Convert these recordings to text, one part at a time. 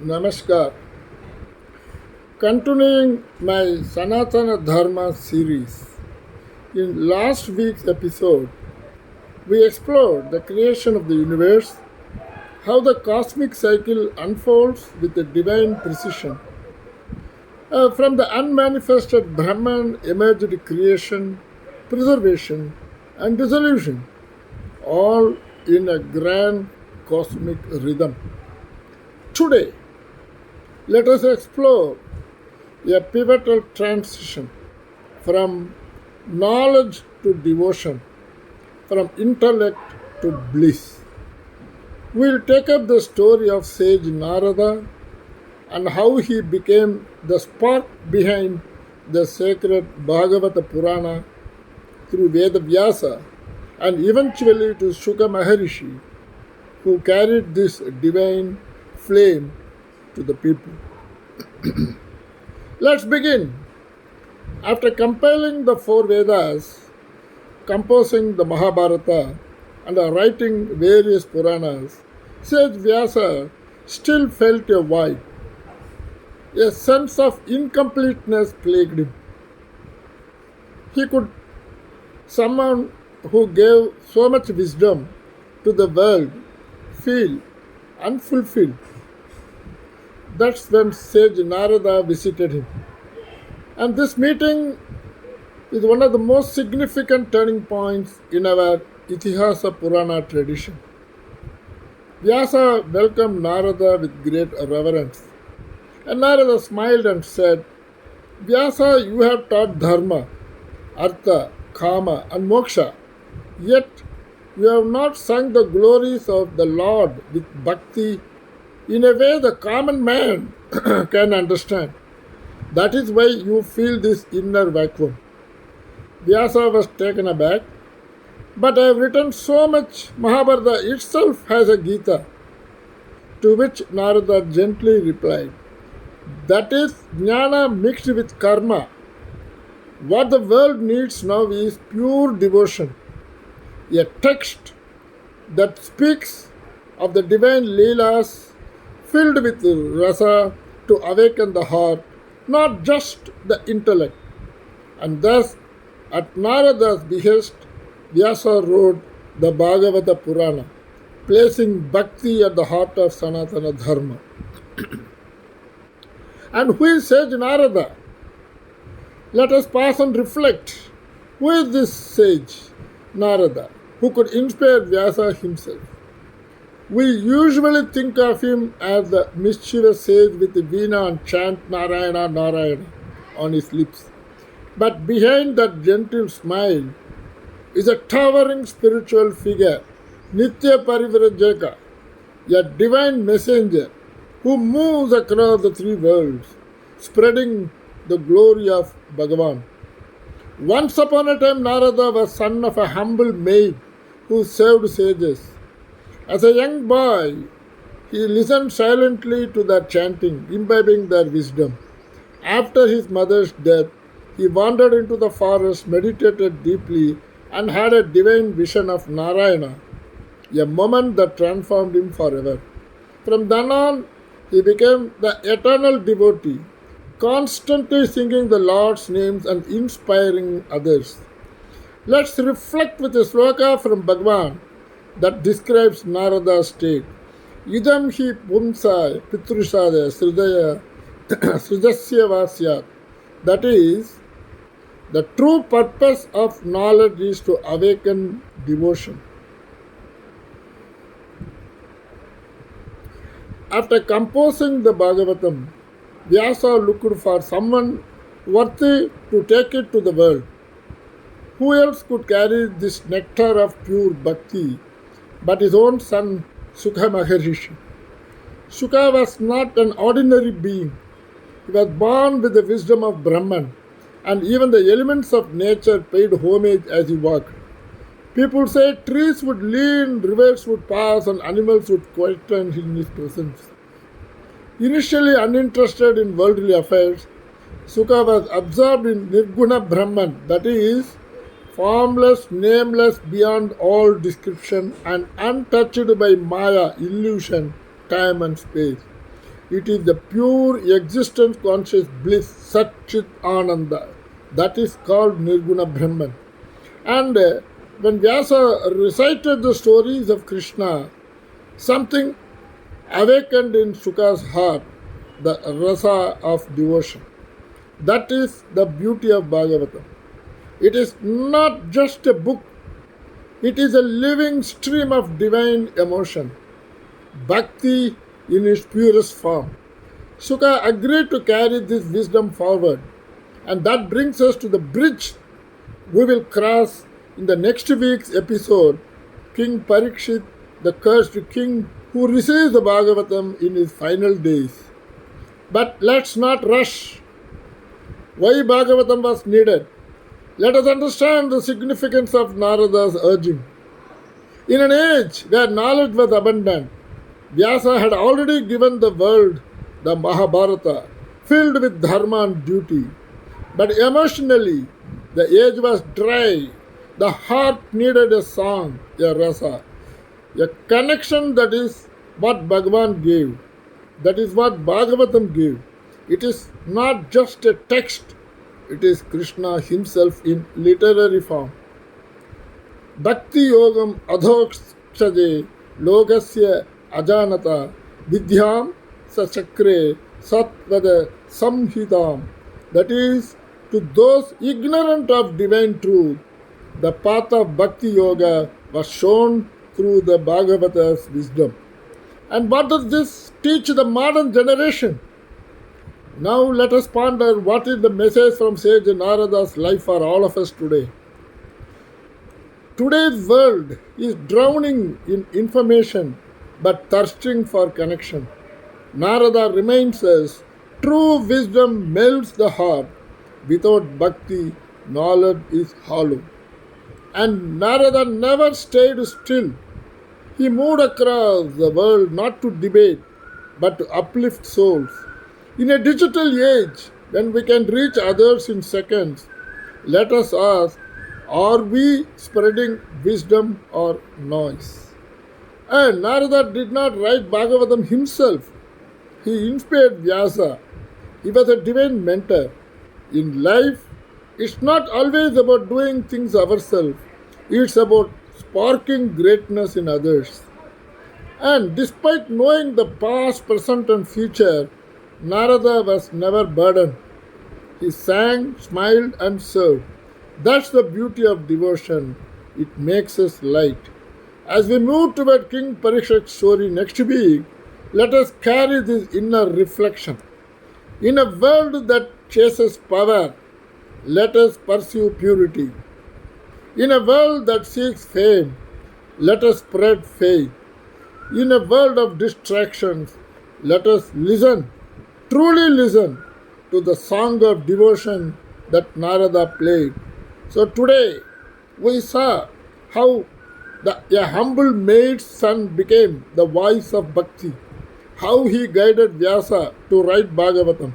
Namaskar. Continuing my Sanatana Dharma series, in last week's episode, we explored the creation of the universe, how the cosmic cycle unfolds with a divine precision. From the unmanifested Brahman emerged creation, preservation, and dissolution, all in a grand cosmic rhythm. Today, let us explore a pivotal transition from knowledge to devotion, from intellect to bliss. We'll take up the story of sage Narada and how he became the spark behind the sacred Bhagavata Purana through Veda Vyasa and eventually to Shuka Maharishi, who carried this divine flame to the people. Let's begin. After compiling the four Vedas, composing the Mahabharata, and writing various Puranas, sage Vyasa still felt a void. A sense of incompleteness plagued him. He could, someone who gave so much wisdom to the world, feel unfulfilled. That's when sage Narada visited him. And this meeting is one of the most significant turning points in our Itihasa Purana tradition. Vyasa welcomed Narada with great reverence. And Narada smiled and said, Vyasa, you have taught dharma, artha, kama, and moksha. Yet you have not sung the glories of the Lord with bhakti in a way the common man can understand. That is why you feel this inner vacuum. Vyasa was taken aback. But I have written so much. Mahabharata itself has a Gita. To which Narada gently replied, that is jnana mixed with karma. What the world needs now is pure devotion. A text that speaks of the divine leelas filled with rasa to awaken the heart, not just the intellect. And thus, at Narada's behest, Vyasa wrote the Bhagavata Purana, placing bhakti at the heart of Sanatana Dharma. And who is sage Narada? Let us pause and reflect. Who is this sage Narada, who could inspire Vyasa himself? We usually think of him as the mischievous sage with the veena and chant Narayana, Narayana on his lips. But behind that gentle smile is a towering spiritual figure, Nitya Parivrajaka, a divine messenger who moves across the three worlds, spreading the glory of Bhagavan. Once upon a time, Narada was son of a humble maid who served sages. As a young boy, he listened silently to their chanting, imbibing their wisdom. After his mother's death, he wandered into the forest, meditated deeply, and had a divine vision of Narayana, a moment that transformed him forever. From then on, he became the eternal devotee, constantly singing the Lord's names and inspiring others. Let's reflect with a sloka from Bhagavan that describes Narada's state. Idam hi pumsa pitrushadaya sridaya sridasya vasyat. That is, the true purpose of knowledge is to awaken devotion. After composing the Bhagavatam, Vyasa looked for someone worthy to take it to the world. Who else could carry this nectar of pure bhakti but his own son Shuka Maharishi? Shuka was not an ordinary being. He was born with the wisdom of Brahman, and even the elements of nature paid homage as he walked. People say trees would lean, rivers would pass, and animals would quieten in his presence. Initially uninterested in worldly affairs, Shuka was absorbed in Nirguna Brahman, that is, formless, nameless, beyond all description, and untouched by Maya, illusion, time and space. It is the pure existence conscious bliss, Sat Chit Ananda. That is called Nirguna Brahman. And when Vyasa recited the stories of Krishna, something awakened in Shuka's heart, the rasa of devotion. That is the beauty of Bhagavatam. It is not just a book, it is a living stream of divine emotion, bhakti in its purest form. Shuka agreed to carry this wisdom forward, and that brings us to the bridge we will cross in the next week's episode. King Parikshit, the cursed king who receives the Bhagavatam in his final days. But let's not rush. Why Bhagavatam was needed? Let us understand the significance of Narada's urging. In an age where knowledge was abundant, Vyasa had already given the world the Mahabharata, filled with dharma and duty. But emotionally, the age was dry. The heart needed a song, a rasa, a connection. That is what Bhagavan gave. That is what Bhagavatam gave. It is not just a text, it is Krishna himself in literary form. Bhakti yogam adhokshaje logasya ajanata vidhyam sachakre satvada samhitam. That is, to those ignorant of divine truth, the path of Bhakti Yoga was shown through the Bhagavata's wisdom. And what does this teach the modern generation? Now let us ponder what is the message from Sage Narada's life for all of us today. Today's world is drowning in information but thirsting for connection. Narada reminds us true wisdom melts the heart. Without bhakti, knowledge is hollow. And Narada never stayed still. He moved across the world not to debate, but to uplift souls. In a digital age, when we can reach others in seconds, let us ask, are we spreading wisdom or noise? And Narada did not write Bhagavatam himself. He inspired Vyasa. He was a divine mentor. In life, it's not always about doing things ourselves. It's about sparking greatness in others. And despite knowing the past, present, and future, Narada was never burdened. He sang, smiled, and served. That's the beauty of devotion. It makes us light. As we move toward King Parikshit's story next week, let us carry this inner reflection. In a world that chases power, let us pursue purity. In a world that seeks fame, let us spread faith. In a world of distractions, let us listen, truly listen, to the song of devotion that Narada played. So today, we saw how a humble maid's son became the voice of bhakti, how he guided Vyasa to write Bhagavatam,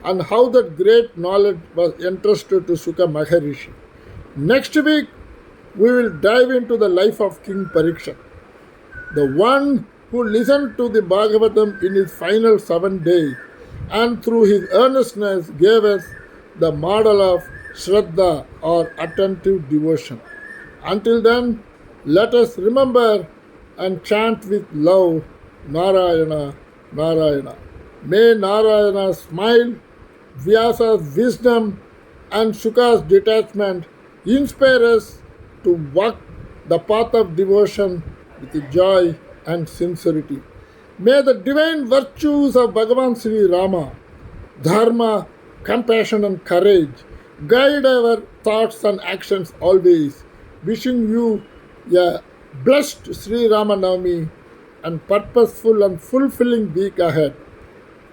and how that great knowledge was entrusted to Shuka Maharishi. Next week, we will dive into the life of King Parikshit, the one who listened to the Bhagavatam in his final 7 days and through his earnestness gave us the model of Shraddha or attentive devotion. Until then, let us remember and chant with love, Narayana, Narayana. May Narayana smile, Vyasa's wisdom, and Shuka's detachment inspire us to walk the path of devotion with joy and sincerity. May the divine virtues of Bhagavan Sri Rama, dharma, compassion, and courage guide our thoughts and actions always. Wishing you a blessed Sri Ramanavami and purposeful and fulfilling week ahead.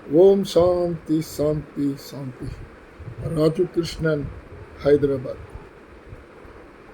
Om Shanti Shanti Shanti. Raju Krishnan, Hyderabad.